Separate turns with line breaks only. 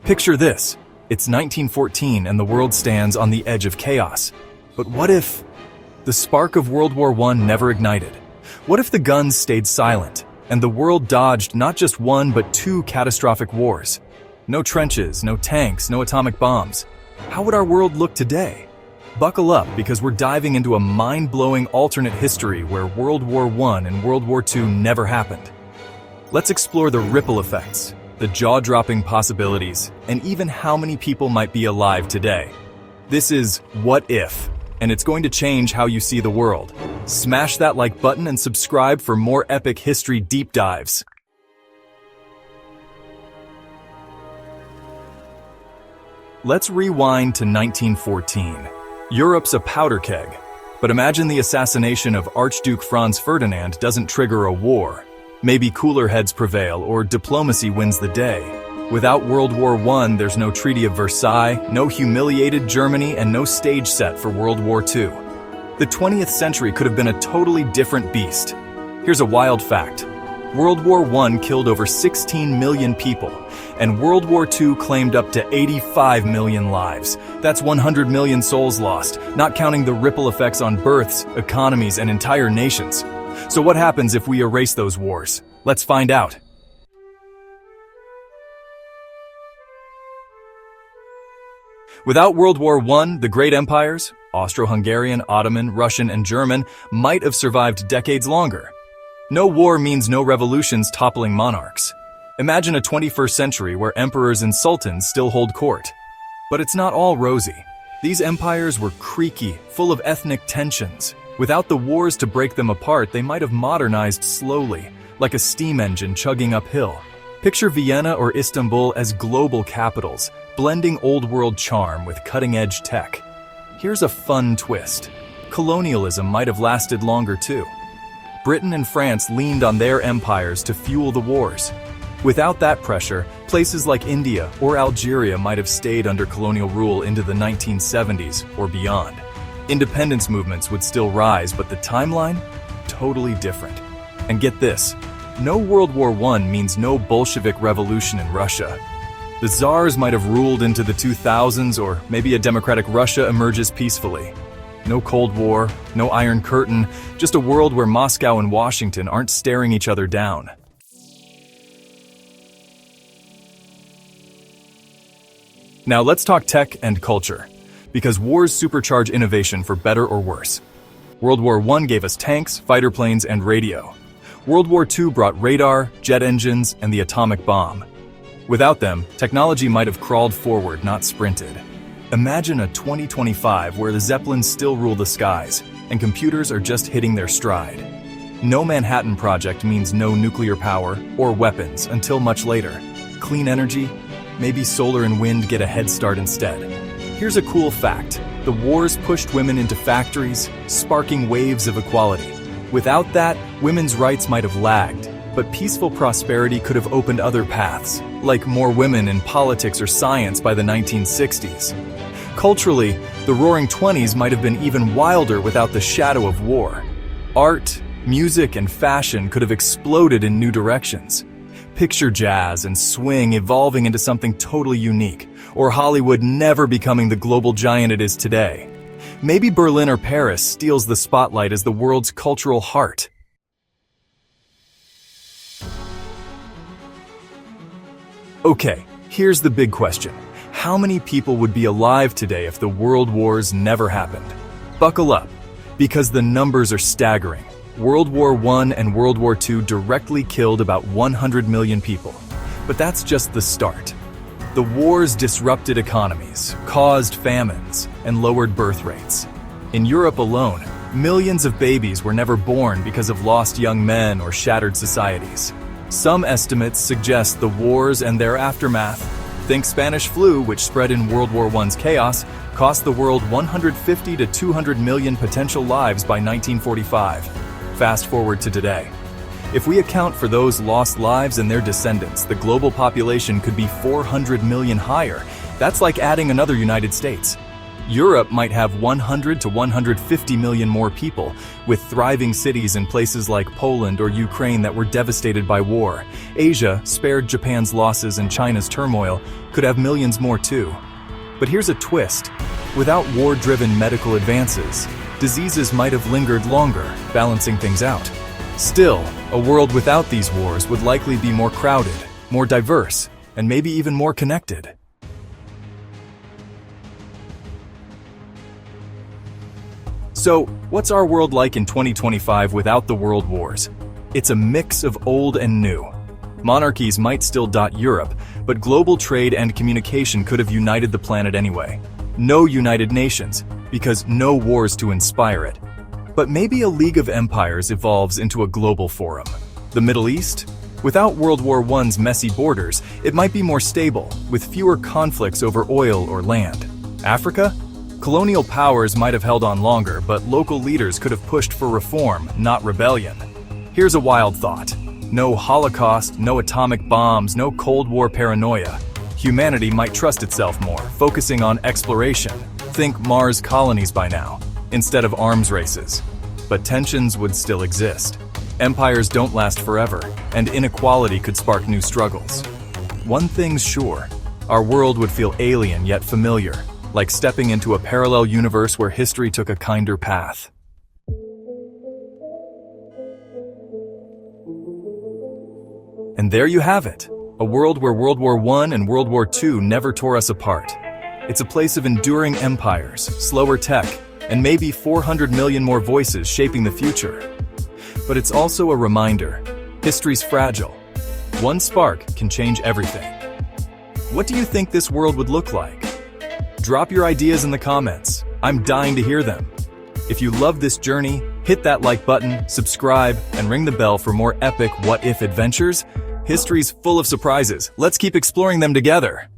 Picture this. It's 1914 and the world stands on the edge of chaos. But what if the spark of World War I never ignited? What if the guns stayed silent and the world dodged not just one but two catastrophic wars? No trenches, no tanks, no atomic bombs. How would our world look today? Buckle up because we're diving into a mind-blowing alternate history where World War I and World War II never happened. Let's explore the ripple effects, the jaw-dropping possibilities, and even how many people might be alive today. This is What If, and it's going to change how you see the world. Smash that like button and subscribe for more epic history deep dives. Let's rewind to 1914. Europe's a powder keg. But imagine the assassination of Archduke Franz Ferdinand doesn't trigger a war. Maybe cooler heads prevail or diplomacy wins the day. Without World War I, there's no Treaty of Versailles, no humiliated Germany, and no stage set for World War II. The 20th century could have been a totally different beast. Here's a wild fact. World War I killed over 16 million people, and World War II claimed up to 85 million lives. That's 100 million souls lost, not counting the ripple effects on births, economies, and entire nations. So what happens if we erase those wars? Let's find out. Without World War I, the great empires, Austro-Hungarian, Ottoman, Russian, and German, might have survived decades longer. No war means no revolutions toppling monarchs. Imagine a 21st century where emperors and sultans still hold court. But it's not all rosy. These empires were creaky, full of ethnic tensions. Without the wars to break them apart, they might have modernized slowly, like a steam engine chugging uphill. Picture Vienna or Istanbul as global capitals, blending old-world charm with cutting-edge tech. Here's a fun twist. Colonialism might have lasted longer too. Britain and France leaned on their empires to fuel the wars. Without that pressure, places like India or Algeria might have stayed under colonial rule into the 1970s or beyond. Independence movements would still rise, but the timeline? Totally different. And get this, no World War I means no Bolshevik revolution in Russia. The czars might have ruled into the 2000s, or maybe a democratic Russia emerges peacefully. No Cold War, no Iron Curtain, just a world where Moscow and Washington aren't staring each other down. Now let's talk tech and culture, because wars supercharge innovation for better or worse. World War I gave us tanks, fighter planes, and radio. World War II brought radar, jet engines, and the atomic bomb. Without them, technology might have crawled forward, not sprinted. Imagine a 2025 where the zeppelins still rule the skies, and computers are just hitting their stride. No Manhattan Project means no nuclear power or weapons until much later. Clean energy? Maybe solar and wind get a head start instead. Here's a cool fact. The wars pushed women into factories, sparking waves of equality. Without that, women's rights might have lagged, but peaceful prosperity could have opened other paths, like more women in politics or science by the 1960s. Culturally, the Roaring '20s might have been even wilder without the shadow of war. Art, music, and fashion could have exploded in new directions. Picture jazz and swing evolving into something totally unique, or Hollywood never becoming the global giant it is today. Maybe Berlin or Paris steals the spotlight as the world's cultural heart. Okay, here's the big question. How many people would be alive today if the world wars never happened? Buckle up, because the numbers are staggering. World War I and World War II directly killed about 100 million people. But that's just the start. The wars disrupted economies, caused famines, and lowered birth rates. In Europe alone, millions of babies were never born because of lost young men or shattered societies. Some estimates suggest the wars and their aftermath, think Spanish flu, which spread in World War I's chaos, cost the world 150 to 200 million potential lives by 1945. Fast forward to today. If we account for those lost lives and their descendants, the global population could be 400 million higher. That's like adding another United States. Europe might have 100 to 150 million more people, with thriving cities in places like Poland or Ukraine that were devastated by war. Asia, spared Japan's losses and China's turmoil, could have millions more too. But here's a twist. Without war-driven medical advances, diseases might have lingered longer, balancing things out. Still, a world without these wars would likely be more crowded, more diverse, and maybe even more connected. So, what's our world like in 2025 without the world wars? It's a mix of old and new. Monarchies might still dot Europe, but global trade and communication could have united the planet anyway. No United Nations, because no wars to inspire it. But maybe a League of Empires evolves into a global forum. The Middle East? Without World War I's messy borders, it might be more stable, with fewer conflicts over oil or land. Africa? Colonial powers might have held on longer, but local leaders could have pushed for reform, not rebellion. Here's a wild thought. No Holocaust, no atomic bombs, no Cold War paranoia. Humanity might trust itself more, focusing on exploration. Think Mars colonies by now, instead of arms races. But tensions would still exist. Empires don't last forever, and inequality could spark new struggles. One thing's sure, our world would feel alien yet familiar, like stepping into a parallel universe where history took a kinder path. And there you have it, a world where World War I and World War II never tore us apart. It's a place of enduring empires, slower tech, and maybe 400 million more voices shaping the future. But it's also a reminder, history's fragile. One spark can change everything. What do you think this world would look like? Drop your ideas in the comments. I'm dying to hear them. If you love this journey, hit that like button, subscribe, and ring the bell for more epic what-if adventures. History's full of surprises. Let's keep exploring them together.